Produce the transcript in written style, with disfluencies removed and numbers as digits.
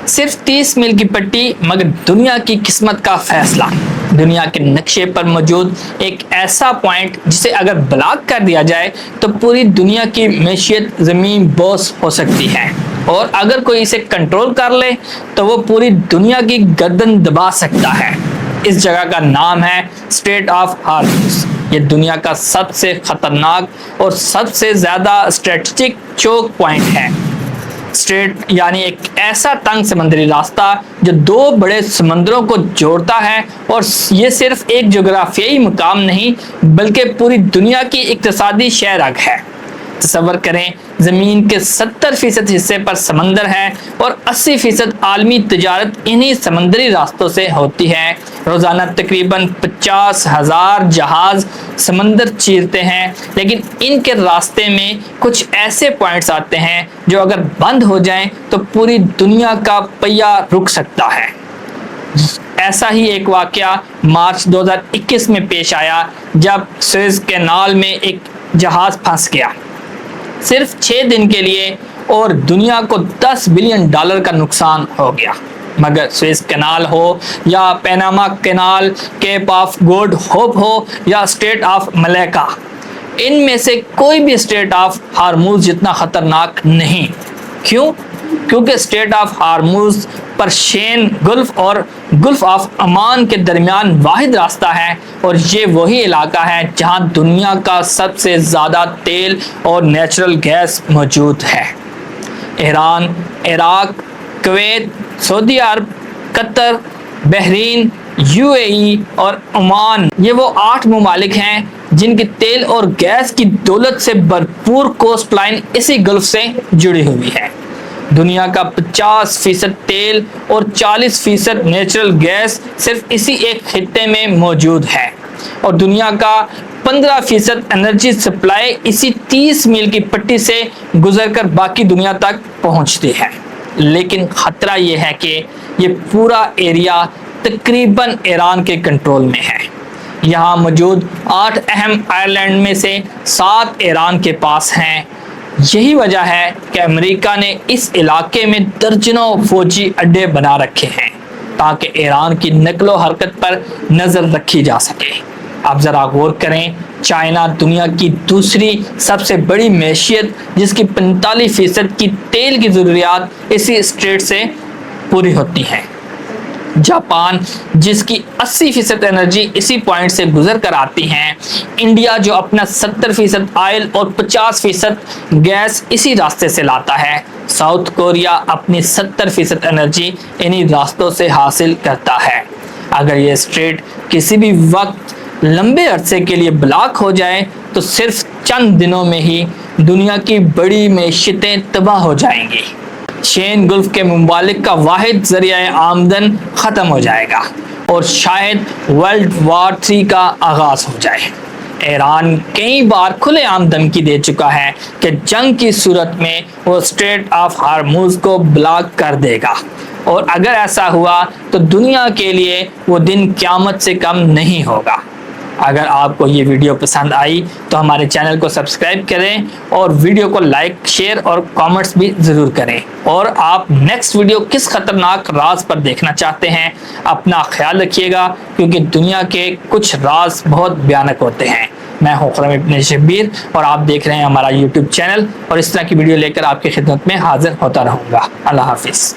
صرف 30 میل کی پٹی مگر دنیا کی قسمت کا فیصلہ۔ دنیا کے نقشے پر موجود ایک ایسا پوائنٹ جسے اگر بلاک کر دیا جائے تو پوری دنیا کی معیشت زمین بوس ہو سکتی ہے، اور اگر کوئی اسے کنٹرول کر لے تو وہ پوری دنیا کی گردن دبا سکتا ہے۔ اس جگہ کا نام ہے اسٹریٹ آف ہارموز۔ یہ دنیا کا سب سے خطرناک اور سب سے زیادہ اسٹریٹجک چوک پوائنٹ ہے۔ اسٹریٹ یعنی ایک ایسا تنگ سمندری راستہ جو دو بڑے سمندروں کو جوڑتا ہے، اور یہ صرف ایک جغرافیائی مقام نہیں بلکہ پوری دنیا کی اقتصادی شہ رگ ہے۔ تصور کریں زمین کے 70% حصے پر سمندر ہے اور 80% عالمی تجارت انہی سمندری راستوں سے ہوتی ہے۔ روزانہ تقریباً 50,000 جہاز سمندر چیرتے ہیں، لیکن ان کے راستے میں کچھ ایسے پوائنٹس آتے ہیں جو اگر بند ہو جائیں تو پوری دنیا کا پہیہ رک سکتا ہے۔ ایسا ہی ایک واقعہ مارچ 2021 میں پیش آیا جب سوئز کینال میں ایک جہاز پھنس گیا، صرف 6 دن کے لیے، اور دنیا کو $10 بلین کا نقصان ہو گیا۔ مگر سوئز کینال ہو یا Panama canal, Cape of Good Hope ہو یا اسٹریٹ آف ملیکا، ان میں سے کوئی بھی اسٹریٹ آف ہارموز جتنا خطرناک نہیں۔ کیوں؟ کیونکہ اسٹریٹ آف ہارموز پرشین گلف اور گلف آف عمان کے درمیان واحد راستہ ہے، اور یہ وہی علاقہ ہے جہاں دنیا کا سب سے زیادہ تیل اور نیچرل گیس موجود ہے۔ ایران، عراق، کویت، سعودی عرب، قطر، بحرین، UAE اور عمان، یہ وہ 8 ممالک ہیں جن کی تیل اور گیس کی دولت سے بھرپور کوسٹ لائن اسی گلف سے جڑی ہوئی ہے۔ دنیا کا 50% تیل اور 40% نیچرل گیس صرف اسی ایک خطے میں موجود ہے، اور دنیا کا 15% انرجی سپلائی اسی 30 میل کی پٹی سے گزر کر باقی دنیا تک پہنچتی ہے۔ لیکن خطرہ یہ ہے کہ یہ پورا ایریا تقریباً ایران کے کنٹرول میں ہے۔ یہاں موجود 8 اہم آئلینڈ میں سے 7 ایران کے پاس ہیں۔ یہی وجہ ہے کہ امریکہ نے اس علاقے میں درجنوں فوجی اڈے بنا رکھے ہیں تاکہ ایران کی نقل و حرکت پر نظر رکھی جا سکے۔ اب ذرا غور کریں، چائنا دنیا کی دوسری سب سے بڑی معیشت جس کی 45% کی تیل کی ضروریات اسی اسٹریٹ سے پوری ہوتی ہیں۔ جاپان جس کی 80% انرجی اسی پوائنٹ سے گزر کر آتی ہیں۔ انڈیا جو اپنا 70% آئل اور 50% گیس اسی راستے سے لاتا ہے۔ ساؤتھ کوریا اپنی 70% انرجی انہی راستوں سے حاصل کرتا ہے۔ اگر یہ اسٹریٹ کسی بھی وقت لمبے عرصے کے لیے بلاک ہو جائے تو صرف چند دنوں میں ہی دنیا کی بڑی معیشتیں تباہ ہو جائیں گی۔ شین گلف کے ممالک کا واحد ذریعہ آمدن ختم ہو جائے گا اور شاید ورلڈ وار 3 کا آغاز ہو جائے۔ ایران کئی بار کھلے عام دھمکی دے چکا ہے کہ جنگ کی صورت میں وہ اسٹریٹ آف ہارموز کو بلاک کر دے گا، اور اگر ایسا ہوا تو دنیا کے لیے وہ دن قیامت سے کم نہیں ہوگا۔ اگر آپ کو یہ ویڈیو پسند آئی تو ہمارے چینل کو سبسکرائب کریں اور ویڈیو کو لائک، شیئر اور کامنٹس بھی ضرور کریں۔ اور آپ نیکسٹ ویڈیو کس خطرناک راز پر دیکھنا چاہتے ہیں، اپنا خیال رکھیے گا، کیونکہ دنیا کے کچھ راز بہت بھیانک ہوتے ہیں۔ میں ہوں خرم ابن شبیر اور آپ دیکھ رہے ہیں ہمارا YouTube چینل، اور اس طرح کی ویڈیو لے کر آپ کی خدمت میں حاضر ہوتا رہوں گا۔ اللہ حافظ۔